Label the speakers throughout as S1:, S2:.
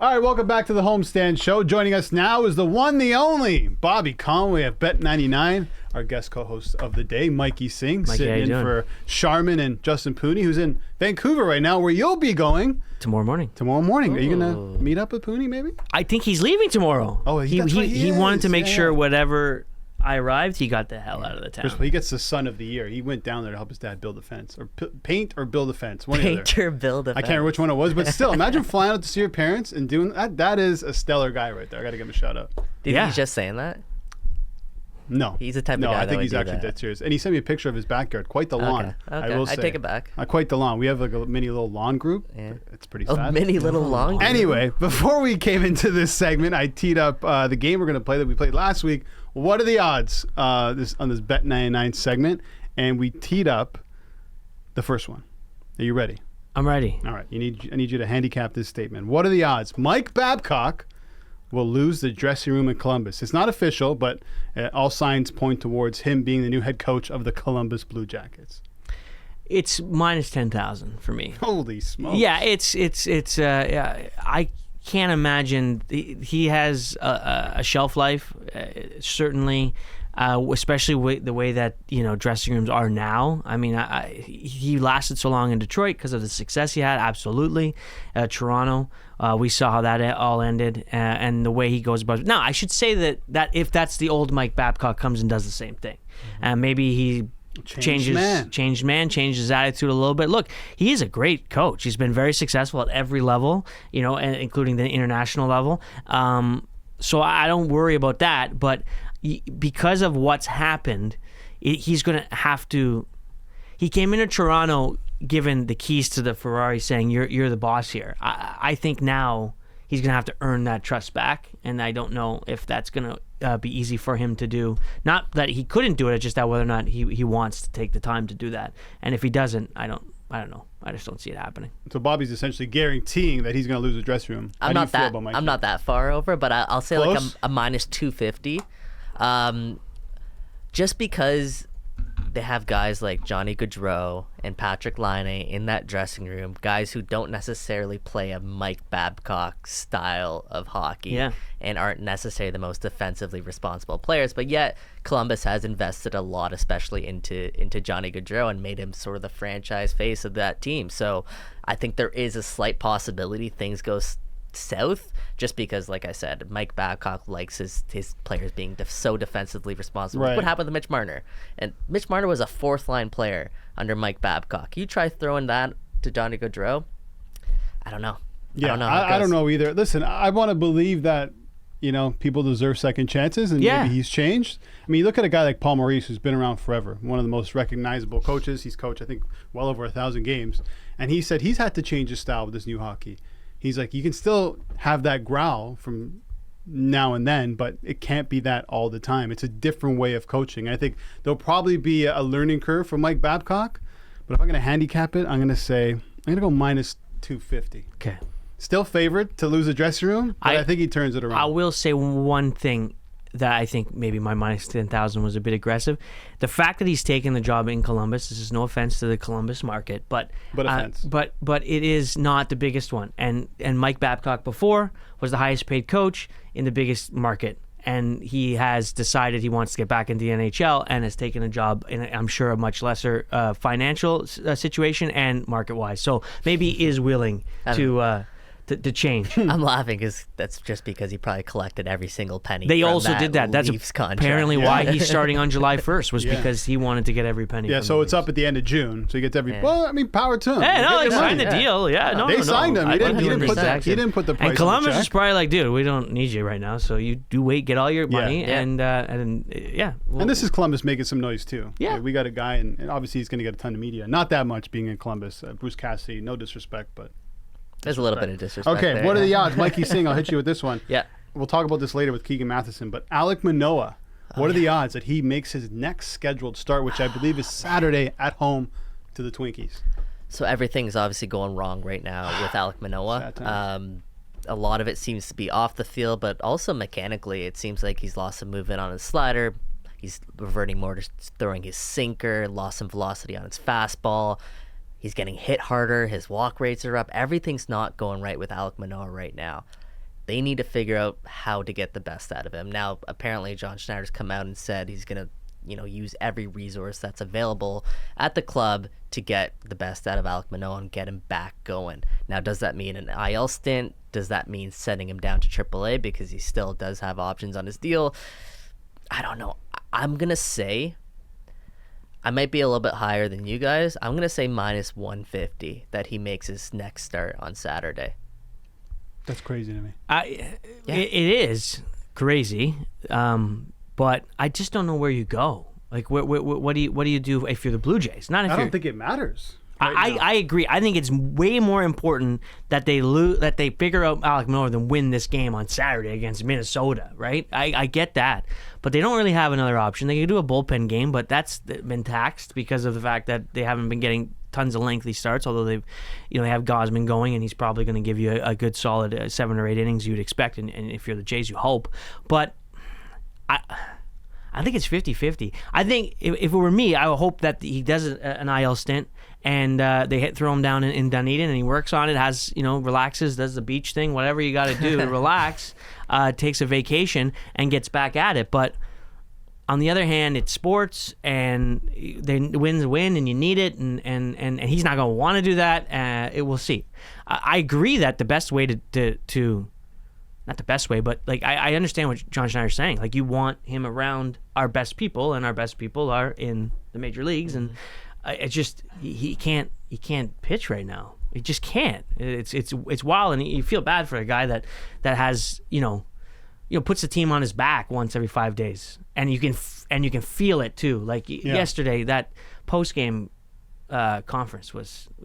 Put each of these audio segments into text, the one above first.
S1: All right, welcome back to the Homestand Show. Joining us now is the one, the only, Rob Conway of Bet99, our guest co-host of the day, Mikey Singh, sitting in for Charmin and Justin Pooney, who's in Vancouver right now, where you'll be going
S2: tomorrow morning.
S1: Ooh. Are you going to meet up with Pooney, maybe?
S2: I think he's leaving tomorrow.
S1: Oh,
S2: he wanted to make sure whatever I arrived, he got the hell out of the town.
S1: First of all, he gets the son of the year. He went down there to help his dad build a fence, or paint or build a fence.
S3: Paint or build a fence.
S1: I can't remember which one it was, but still, imagine flying out to see your parents and doing that. That is a stellar guy right there. I got to give him a shout out.
S3: Did he just saying that?
S1: No.
S3: He's the type of guy
S1: No, I
S3: that
S1: think
S3: would
S1: he's
S3: do
S1: actually
S3: that.
S1: dead serious. And he sent me a picture of his backyard. Quite the lawn.
S3: Okay.
S1: I will say.
S3: I take it back.
S1: Quite the lawn. We have like a mini little lawn group.
S3: Yeah.
S1: It's pretty
S3: A
S1: fat.
S3: mini little lawn.
S1: Anyway, before we came into this segment, I teed up the game we're going to play that we played last week. What are the odds on this Bet99 segment? And we teed up the first one. Are you ready?
S2: I'm ready.
S1: All right. I need you to handicap this statement. What are the odds? Mike Babcock will lose the dressing room in Columbus. It's not official, but all signs point towards him being the new head coach of the Columbus Blue Jackets.
S2: It's minus 10,000 for me.
S1: Holy smokes!
S2: Yeah, I can't imagine he has a shelf life. Certainly, especially the way that dressing rooms are now. I mean, he lasted so long in Detroit because of the success he had. Absolutely, Toronto. We saw how that all ended, and the way he goes about it. Now, I should say that if that's the old Mike Babcock comes and does the same thing, maybe he changed his attitude a little bit. Look, he is a great coach. He's been very successful at every level, and including the international level. So I don't worry about that. But because of what's happened, he's going to have to. He came into Toronto given the keys to the Ferrari, saying you're the boss here. I think now he's going to have to earn that trust back, and I don't know if that's going to be easy for him to do. Not that he couldn't do it, it's just that whether or not he wants to take the time to do that. And if he doesn't, I don't know. I just don't see it happening.
S1: So Bobby's essentially guaranteeing that he's going to lose the dressing room.
S3: I'm not that far over, but I'll say
S1: Close?
S3: like a minus 250. Just because they have guys like Johnny Gaudreau and Patrick Laine in that dressing room, guys who don't necessarily play a Mike Babcock style of hockey and aren't necessarily the most defensively responsible players, but yet Columbus has invested a lot, especially into Johnny Gaudreau, and made him sort of the franchise face of that team. So I think there is a slight possibility things go south, just because, like I said, Mike Babcock likes his players being so defensively responsible.
S1: Right.
S3: What happened to Mitch Marner? And Mitch Marner was a fourth line player under Mike Babcock. You try throwing that to Johnny Gaudreau, I don't know.
S1: Yeah, I don't know either. Listen, I want to believe that people deserve second chances, and maybe he's changed. I mean, you look at a guy like Paul Maurice, who's been around forever, one of the most recognizable coaches. He's coached, I think, well over 1,000 games, and he said he's had to change his style with this new hockey. He's like, you can still have that growl from now and then, but it can't be that all the time. It's a different way of coaching. I think there'll probably be a learning curve for Mike Babcock, but if I'm going to handicap it, I'm going to go minus 250.
S2: Okay.
S1: Still favored to lose the dressing room, but I think he turns it around.
S2: I will say one thing that I think maybe my minus 10,000 was a bit aggressive. The fact that he's taken the job in Columbus, this is no offense to the Columbus market, but it is not the biggest one. And Mike Babcock before was the highest paid coach in the biggest market. And he has decided he wants to get back into the NHL and has taken a job in, I'm sure, a much lesser financial situation and market-wise. So maybe he is willing to change.
S3: I'm laughing because that's just because he probably collected every single penny.
S2: They
S3: from
S2: also
S3: that
S2: did that. That's
S3: Leafs contract.
S2: apparently why he's starting on July 1st was because he wanted to get every penny.
S1: Yeah,
S2: from
S1: so
S2: the
S1: it's
S2: Leafs.
S1: up at the end of June. So he gets every. Well, I mean, power to him.
S2: Hey, no, they
S1: Get their
S2: signed
S1: money.
S2: the deal. Yeah, no,
S1: They signed him. He didn't put
S2: exactly.
S1: the price.
S2: And Columbus
S1: on the
S2: is
S1: check.
S2: probably like, dude, we don't need you right now. So you do wait, get all your money, and yeah.
S1: And this is Columbus making some noise too.
S2: Yeah.
S1: We got a guy, and obviously he's going to get a ton of media. Not that much being in Columbus. Bruce Cassidy, no disrespect, but.
S3: There's a little bit of disrespect.
S1: Okay,
S3: there,
S1: what are the odds? Mikey Singh, I'll hit you with this one.
S3: Yeah.
S1: We'll talk about this later with Keegan Matheson, but Alek Manoah, what are the odds that he makes his next scheduled start, which I believe is Saturday at home to the Twinkies?
S3: So everything's obviously going wrong right now with Alek Manoah. A lot of it seems to be off the field, but also mechanically, it seems like he's lost some movement on his slider. He's reverting more to throwing his sinker, lost some velocity on his fastball. He's getting hit harder. His walk rates are up. Everything's not going right with Alek Manoah right now. They need to figure out how to get the best out of him. Now, apparently, John Schneider's come out and said he's going to, use every resource that's available at the club to get the best out of Alek Manoah and get him back going. Now, does that mean an IL stint? Does that mean sending him down to AAA because he still does have options on his deal? I don't know. I'm going to say, I might be a little bit higher than you guys. I'm going to say minus 150 that he makes his next start on Saturday.
S1: That's crazy to me.
S2: It is crazy, but I just don't know where you go. Like, what do you do if you're the Blue Jays? Not if
S1: I don't think it matters.
S2: I agree. I think it's way more important that they figure out Alek Manoah than win this game on Saturday against Minnesota, right? I get that, but they don't really have another option. They could do a bullpen game, but that's been taxed because of the fact that they haven't been getting tons of lengthy starts. Although they have Gausman going, and he's probably going to give you a good solid 7 or 8 innings you'd expect, and if you're the Jays, you hope. But I think it's 50-50. I think if it were me, I would hope that he does an IL stint and they throw him down in Dunedin and he works on it, relaxes, does the beach thing, whatever you got to do to relax, takes a vacation and gets back at it. But on the other hand, it's sports and wins win and you need it, and he's not going to want to do that. We'll see. I agree that the best way to not the best way, but like I understand what John Schneider's saying. Like, you want him around our best people, and our best people are in the major leagues, and it's just he can't pitch right now. He just can't. It's wild, and you feel bad for a guy that has puts the team on his back once every 5 days, and you can feel it too. Like yesterday, that post game conference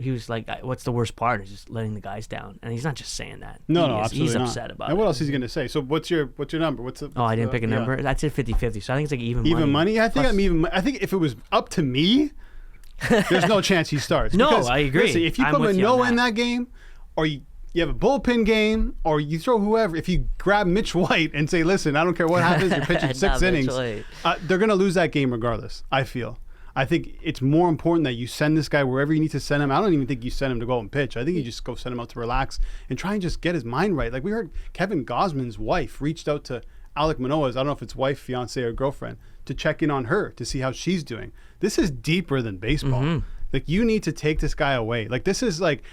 S2: he was like, what's the worst part is just letting the guys down, and he's not just saying that.
S1: Absolutely
S2: he's
S1: not.
S2: upset about it.
S1: And what else is he going to say? So what's your number?
S2: I didn't pick a number. That's it, 50-50. So I think it's like even
S1: money. I think I think if it was up to me, there's no chance he starts.
S2: No,
S1: because,
S2: I agree.
S1: Listen, if you put Manoah in that game, or you have a bullpen game, or you throw whoever, if you grab Mitch White and say, listen, I don't care what happens, you're pitching 6 innings, they're going to lose that game regardless, I feel. I think it's more important that you send this guy wherever you need to send him. I don't even think you send him to go and pitch. I think you just go send him out to relax and try and just get his mind right. Like, we heard Kevin Gausman's wife reached out to Alek Manoah's, I don't know if it's wife, fiance, or girlfriend, to check in on her to see how she's doing. This is deeper than baseball. Mm-hmm. Like, you need to take this guy away. Like, this is like,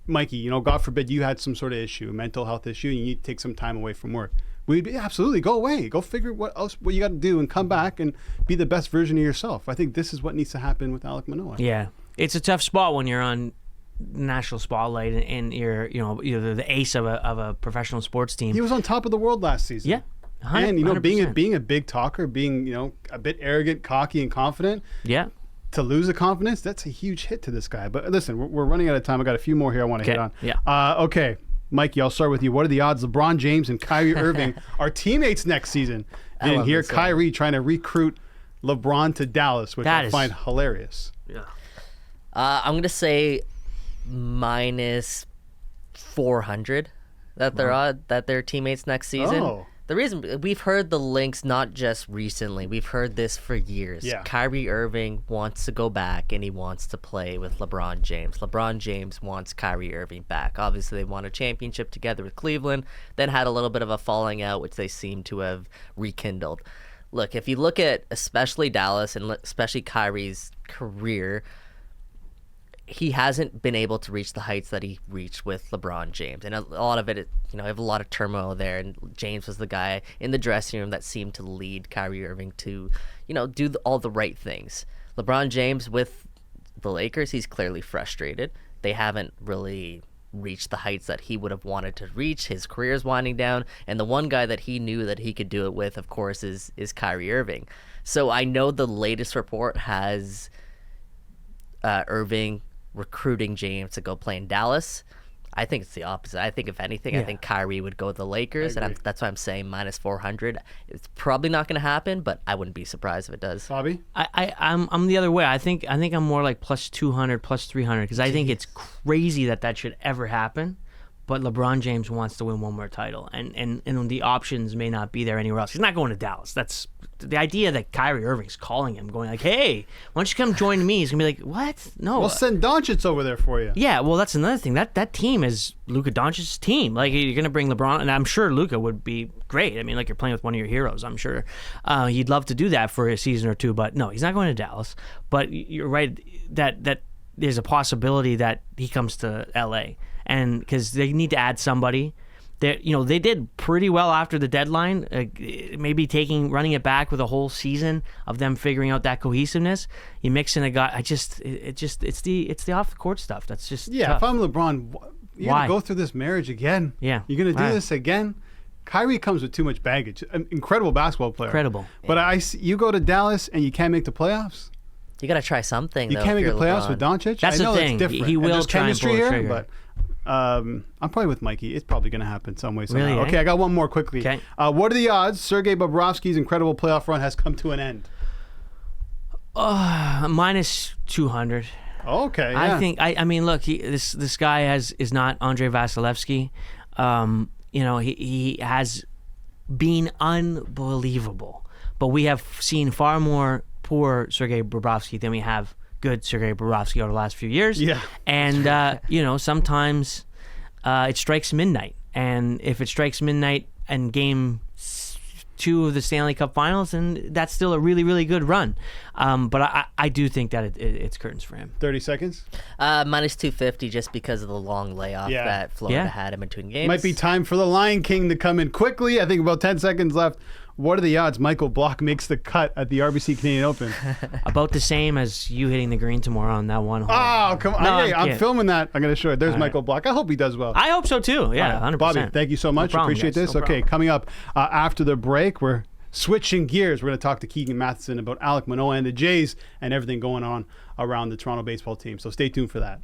S1: Mikey, God forbid you had some sort of issue, mental health issue, and you need to take some time away from work. We'd be absolutely go away. Go figure what you got to do and come back and be the best version of yourself. I think this is what needs to happen with Alek Manoah.
S2: Yeah, it's a tough spot when you're on national spotlight and you're the ace of a professional sports team.
S1: He was on top of the world last season.
S2: Yeah,
S1: 100%. And being a big talker, being a bit arrogant, cocky, and confident.
S2: Yeah.
S1: To lose the confidence, that's a huge hit to this guy. But listen, we're running out of time. I got a few more here I want to hit on.
S2: Yeah.
S1: Okay. Mikey, I'll start with you. What are the odds LeBron James and Kyrie Irving are teammates next season? And here Kyrie trying to recruit LeBron to Dallas, which I find hilarious.
S2: Yeah.
S3: I'm going to say minus 400 that they're teammates next season.
S1: Oh.
S3: The reason we've heard the links not just recently, we've heard this for years.
S1: Yeah.
S3: Kyrie Irving wants to go back and he wants to play with LeBron James. LeBron James wants Kyrie Irving back. Obviously, they won a championship together with Cleveland, then had a little bit of a falling out, which they seem to have rekindled. Look, if you look at especially Dallas and especially Kyrie's career, he hasn't been able to reach the heights that he reached with LeBron James. And a lot of it, you have a lot of turmoil there. And James was the guy in the dressing room that seemed to lead Kyrie Irving to, do all the right things. LeBron James with the Lakers, he's clearly frustrated. They haven't really reached the heights that he would have wanted to reach. His career is winding down. And the one guy that he knew that he could do it with, of course, is Kyrie Irving. So I know the latest report has Irving recruiting James to go play in Dallas. I think it's the opposite. I think if anything, I think Kyrie would go to the Lakers, and that's why I'm saying minus 400. It's probably not going to happen, but I wouldn't be surprised if it does.
S1: Bobby?
S2: I'm the other way. I think I'm more like plus 200, plus 300, because I think it's crazy that should ever happen. but LeBron James wants to win one more title, and the options may not be there anywhere else. He's not going to Dallas. That's the idea that Kyrie Irving's calling him, going like, "Hey, why don't you come join me?" He's gonna be like, "What? No."
S1: Well, send Doncic over there for you.
S2: Yeah, well, that's another thing. That team is Luka Doncic's team. Like, you're gonna bring LeBron, and I'm sure Luka would be great. I mean, like, you're playing with one of your heroes. I'm sure he'd love to do that for a season or two. But no, he's not going to Dallas. But you're right that there's a possibility that he comes to LA, and because they need to add somebody. They did pretty well after the deadline. Maybe running it back with a whole season of them figuring out that cohesiveness. You mix in a guy. It's the off the court stuff. That's just tough.
S1: If I'm LeBron, you're gonna go through this marriage again.
S2: Yeah,
S1: you're gonna do this again. Kyrie comes with too much baggage. An incredible basketball player.
S2: Incredible.
S1: But you go to Dallas and you can't make the playoffs.
S3: You got to try something.
S1: You can't make the playoffs with Doncic.
S2: That's the thing.
S1: That's different.
S2: He will try and pull the trigger.
S1: But I'm probably with Mikey. It's probably going to happen some way, somehow.
S2: Really,
S1: okay, I got one more quickly.
S2: Okay.
S1: What are the odds Sergei Bobrovsky's incredible playoff run has come to an end?
S2: Minus 200.
S1: Okay. Yeah.
S2: I think. I mean, look. This guy is not Andre Vasilevsky. He has been unbelievable, but we have seen far more poor Sergei Bobrovsky than we have good Sergei Bobrovsky over the last few years.
S1: Yeah.
S2: And, sometimes it strikes midnight. And if it strikes midnight in game 2 of the Stanley Cup Finals, then that's still a really, really good run. But I do think that it's curtains for him.
S1: 30 seconds?
S3: Minus 250 just because of the long layoff that Florida had in between games.
S1: Might be time for the Lion King to come in quickly. I think about 10 seconds left. What are the odds Michael Block makes the cut at the RBC Canadian Open?
S2: About the same as you hitting the green tomorrow on that one hole.
S1: Oh, come on. No, I'm filming that. I'm going to show it. There's Michael Block. I hope he does well.
S2: I hope so, too. Yeah, 100%.
S1: Bobby, thank you so much.
S2: No problem,
S1: Appreciate
S2: guys.
S1: this.
S2: No
S1: Okay,
S2: problem.
S1: coming up after the break, we're switching gears. We're going to talk to Keegan Matheson about Alek Manoah and the Jays and everything going on around the Toronto baseball team. So stay tuned for that.